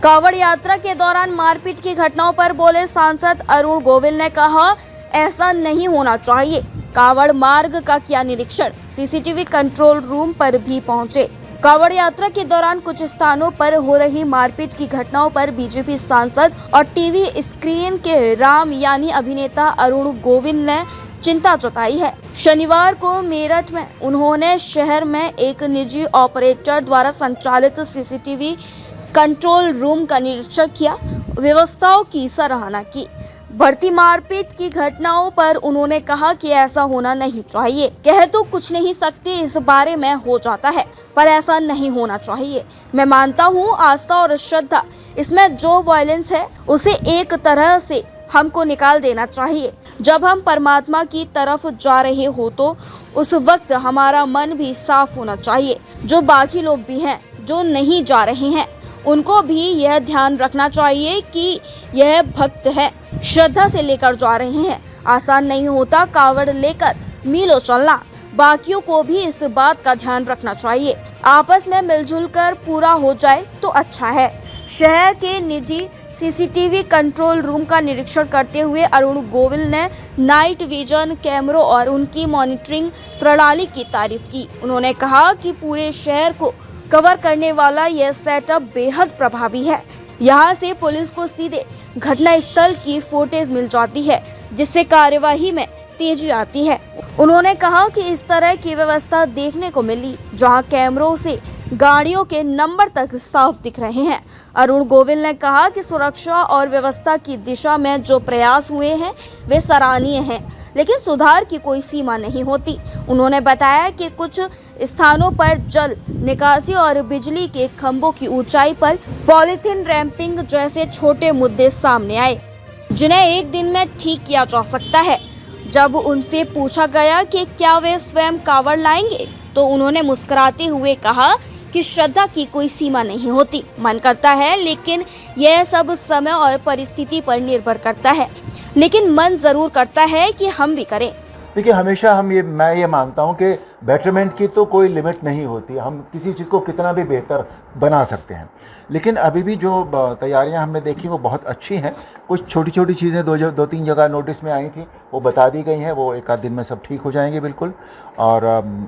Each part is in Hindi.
कांवड़ यात्रा के दौरान मारपीट की घटनाओं पर बोले सांसद अरुण गोविल ने कहा, ऐसा नहीं होना चाहिए। कांवड़ मार्ग का किया निरीक्षण, सीसीटीवी कंट्रोल रूम पर भी पहुंचे। कांवड़ यात्रा के दौरान कुछ स्थानों पर हो रही मारपीट की घटनाओं पर बीजेपी सांसद और टीवी स्क्रीन के राम यानी अभिनेता अरुण गोविल ने चिंता जताई है। शनिवार को मेरठ में उन्होंने शहर में एक निजी ऑपरेटर द्वारा संचालित सीसीटीवी कंट्रोल रूम का निरीक्षण किया, व्यवस्थाओं की सराहना की। बढ़ती मारपीट की घटनाओं पर उन्होंने कहा कि ऐसा होना नहीं चाहिए। कह तो कुछ नहीं सकते, इस बारे में हो जाता है, पर ऐसा नहीं होना चाहिए। मैं मानता हूँ आस्था और श्रद्धा, इसमें जो वायलेंस है उसे एक तरह से हमको निकाल देना चाहिए। जब हम परमात्मा की तरफ जा रहे हो तो उस वक्त हमारा मन भी साफ होना चाहिए। जो बाकी लोग भी हैं जो नहीं जा रहे हैं, उनको भी यह ध्यान रखना चाहिए कि यह भक्त है, श्रद्धा से लेकर जा रहे हैं। आसान नहीं होता कांवड़ लेकर मीलों चलना, बाकियों को भी इस बात का ध्यान रखना चाहिए। आपस में मिलजुल कर पूरा हो जाए तो अच्छा है। शहर के निजी सीसीटीवी कंट्रोल रूम का निरीक्षण करते हुए अरुण गोविल ने नाइट विजन कैमरों और उनकी मॉनिटरिंग प्रणाली की तारीफ की। उन्होंने कहा कि पूरे शहर को कवर करने वाला यह सेटअप बेहद प्रभावी है। यहाँ से पुलिस को सीधे घटनास्थल की फुटेज मिल जाती है, जिससे कार्यवाही में तेजी आती है। उन्होंने कहा कि इस तरह की व्यवस्था देखने को मिली जहां कैमरों से गाड़ियों के नंबर तक साफ दिख रहे हैं। अरुण गोविल ने कहा कि सुरक्षा और व्यवस्था की दिशा में जो प्रयास हुए हैं वे सराहनीय हैं, लेकिन सुधार की कोई सीमा नहीं होती। उन्होंने बताया कि कुछ स्थानों पर जल निकासी और बिजली के खंभों की ऊंचाई पर पॉलीथिन रैंपिंग जैसे छोटे मुद्दे सामने आए, जिन्हें एक दिन में ठीक किया जा सकता है। जब उनसे पूछा गया कि क्या वे स्वयं कांवड़ लाएंगे, तो उन्होंने मुस्कुराते हुए कहा कि श्रद्धा की कोई सीमा नहीं होती, मन करता है, लेकिन यह सब समय और परिस्थिति पर निर्भर करता है। लेकिन मन जरूर करता है कि हम भी करें। देखिए, हमेशा मैं ये मानता हूँ कि बेटरमेंट की तो कोई लिमिट नहीं होती। हम किसी चीज़ को कितना भी बेहतर बना सकते हैं, लेकिन अभी भी जो तैयारियां हमने देखी वो बहुत अच्छी हैं। कुछ छोटी छोटी चीज़ें दो तीन जगह नोटिस में आई थी, वो बता दी गई हैं, वो एक आध दिन में सब ठीक हो जाएंगे बिल्कुल। और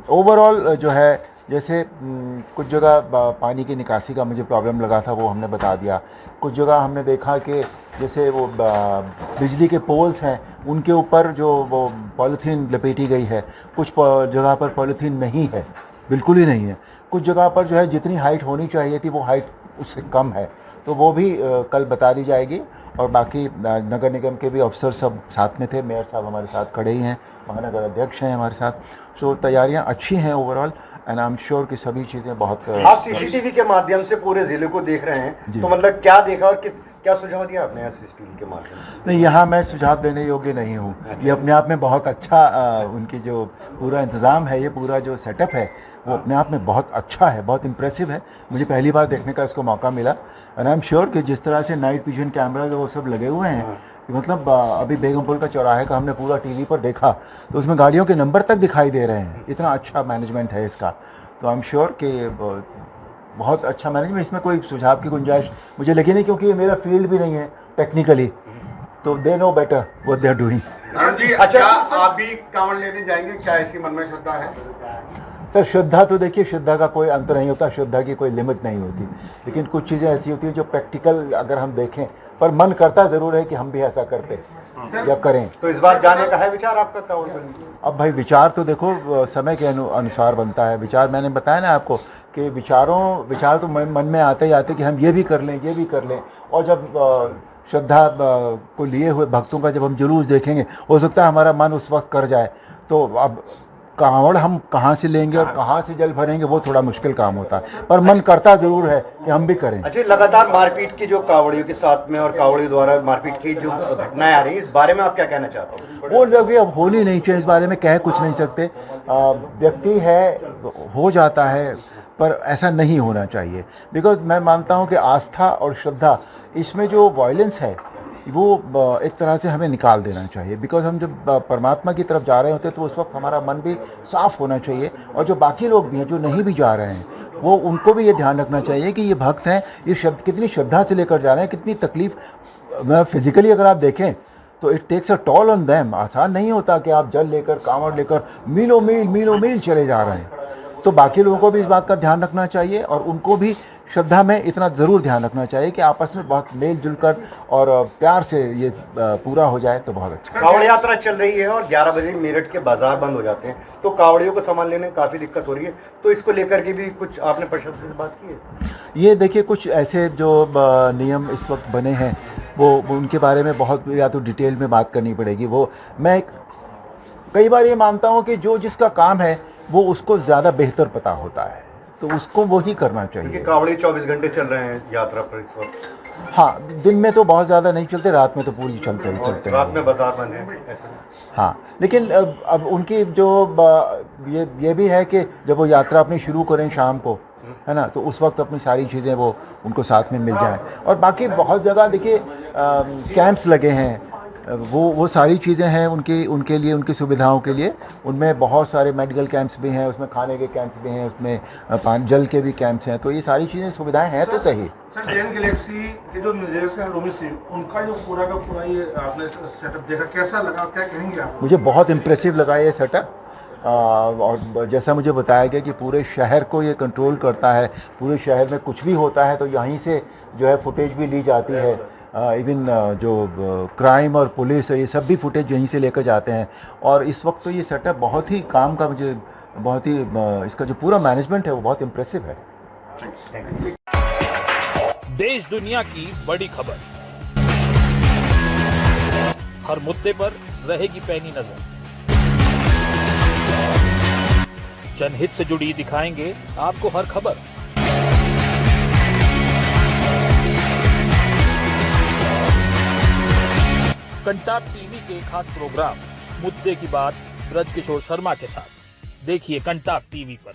ओवरऑल जो है, जैसे कुछ जगह पानी की निकासी का मुझे प्रॉब्लम लगा था, वो हमने बता दिया। कुछ जगह हमने देखा कि जैसे वो बिजली के पोल्स हैं, उनके ऊपर जो वो पॉलीथीन लपेटी गई है, कुछ जगह पर पॉलीथीन नहीं है, बिल्कुल ही नहीं है। कुछ जगह पर जो है जितनी हाइट होनी चाहिए थी वो हाइट उससे कम है, तो वो भी कल बता दी जाएगी। और बाकी नगर निगम के भी अफसर सब साथ में थे, मेयर साहब हमारे साथ खड़े ही हैं, महानगर अध्यक्ष हैं हमारे साथ। सो तैयारियां अच्छी हैं overall, and I am sure कि सभी चीज़ें बहुत। आप सीसीटीवी के माध्यम से पूरे जिले को देख रहे हैं, तो मतलब क्या देखा और क्या सुझाव दिया आपने सीसीटीवी के माध्यम से? नहीं, यहाँ मैं सुझाव देने योग्य नहीं हूँ। ये अपने आप में बहुत अच्छा उनकी जो पूरा इंतज़ाम है, ये पूरा जो सेटअप है वो अपने आप में बहुत अच्छा है, बहुत इम्प्रेसिव है। मुझे पहली बार देखने का इसको मौका मिला, एंड आई एम श्योर कि जिस तरह से नाइट विजन कैमरा वो सब लगे हुए हैं, मतलब अभी बेगमपुर का चौराहे का हमने पूरा टीवी पर देखा, तो उसमें गाड़ियों के नंबर तक दिखाई दे रहे हैं। इतना अच्छा मैनेजमेंट है इसका, तो आई एम श्योर कि बहुत अच्छा मैनेजमेंट। इसमें कोई सुझाव की गुंजाइश मुझे लगी नहीं, क्योंकि ये मेरा फील्ड भी नहीं है टेक्निकली, तो they know better what they are doing. जी, अच्छा, आप भी कांवड़ लेने जाएंगे, क्या ऐसी मन में श्रद्धा है? सर, श्रद्धा तो देखिए, श्रद्धा का कोई अंत नहीं होता, श्रद्धा की कोई लिमिट नहीं होती, लेकिन कुछ चीज़ें ऐसी होती हैं जो प्रैक्टिकल अगर हम देखें, पर मन करता ज़रूर है कि हम भी ऐसा करते या करें। तो इस बार जाने का है विचार आपका कांवड़ में? अब भाई, विचार तो देखो समय के अनुसार बनता है। विचार मैंने बताया ना आपको कि विचार तो मन में आते ही आते कि हम ये भी कर लें, ये भी कर लें। और जब श्रद्धा को लिए हुए भक्तों का जब हम जुलूस देखेंगे, हो सकता है हमारा मन उस वक्त कर जाए। तो अब कांवड़ हम कहाँ से लेंगे और कहाँ से जल भरेंगे, वो थोड़ा मुश्किल काम होता है, पर मन करता ज़रूर है कि हम भी करें। अच्छा, लगातार मारपीट की जो कांवड़ियों के साथ में और कांवड़ियों द्वारा मारपीट की जो घटनाएं आ रही है, इस बारे में आप क्या कहना चाहते हो? वो लोग अब होनी नहीं चाहिए, इस बारे में कह कुछ नहीं सकते। व्यक्ति है, हो जाता है, पर ऐसा नहीं होना चाहिए। बिकॉज मैं मानता हूँ कि आस्था और श्रद्धा, इसमें जो वायलेंस है वो एक तरह से हमें निकाल देना चाहिए। बिकॉज हम जब परमात्मा की तरफ जा रहे होते हैं तो उस वक्त हमारा मन भी साफ होना चाहिए, और जो बाकी लोग भी हैं जो नहीं भी जा रहे हैं वो उनको भी ये ध्यान रखना चाहिए कि ये भक्त हैं, ये शब्द कितनी श्रद्धा से लेकर जा रहे हैं, कितनी तकलीफ फिजिकली अगर आप देखें तो it takes a toll on them. आसान नहीं होता कि आप जल लेकर कांवड़ लेकर मीलों मील चले जा रहे हैं। तो बाकी लोगों को भी इस बात का ध्यान रखना चाहिए और उनको भी श्रद्धा में इतना ज़रूर ध्यान रखना चाहिए कि आपस में बहुत मेल जुल कर और प्यार से ये पूरा हो जाए तो बहुत अच्छा। कावड़ यात्रा चल रही है और 11 बजे मेरठ के बाजार बंद हो जाते हैं, तो कावड़ियों को सामान लेने में काफ़ी दिक्कत हो रही है, तो इसको लेकर के भी कुछ आपने प्रशासन से बात की है? ये देखिए, कुछ ऐसे जो नियम इस वक्त बने हैं वो उनके बारे में बहुत या तो डिटेल में बात करनी पड़ेगी। वो मैं कई बार ये मानता हूँ कि जो जिसका काम है वो उसको ज़्यादा बेहतर पता होता है, तो उसको वो ही करना चाहिए। क्योंकि कावड़े 24 घंटे चल रहे हैं यात्रा पर इस वक्त। हाँ, दिन में तो बहुत ज़्यादा नहीं चलते, रात में तो पूरी चलते हैं। रात में बाजार बंद है ऐसा। हाँ, लेकिन अब उनकी जो ये भी है कि जब वो यात्रा अपनी शुरू करें शाम को, है ना, तो उस वक्त अपनी सारी चीज़ें वो उनको साथ में मिल जाए। और बाकी बहुत जगह देखिए कैंप्स लगे हैं, वो सारी चीज़ें हैं उनके लिए, उनकी सुविधाओं के लिए। उनमें बहुत सारे मेडिकल कैंप्स भी हैं, उसमें खाने के कैंप्स भी हैं, उसमें जल के भी कैंप्स हैं, तो ये सारी चीज़ें सुविधाएं हैं तो सही। सर, जेएन गैलेक्सी के जो निदेशक हैं रोमी सिंह, उनका जो पूरा का पूरा ये आपने सेटअप देखा, कैसा लगा, क्या कहेंगे आप? मुझे बहुत इम्प्रेसिव लगा ये सेटअप। और जैसा मुझे बताया गया कि पूरे शहर को ये कंट्रोल करता है, पूरे शहर में कुछ भी होता है तो यहीं से जो है फुटेज भी ली जाती है। इवन जो क्राइम और पुलिस है ये सब भी फुटेज यहीं से लेकर जाते हैं। और इस वक्त तो ये सेटअप बहुत ही काम का, मुझे बहुत ही इसका जो पूरा मैनेजमेंट है वो बहुत इम्प्रेसिव है। देश दुनिया की बड़ी खबर, हर मुद्दे पर रहेगी पैनी नजर, जनहित से जुड़ी दिखाएंगे आपको हर खबर। कंटाप टीवी के खास प्रोग्राम मुद्दे की बात ब्रजकिशोर शर्मा के साथ देखिए कंटाप टीवी पर।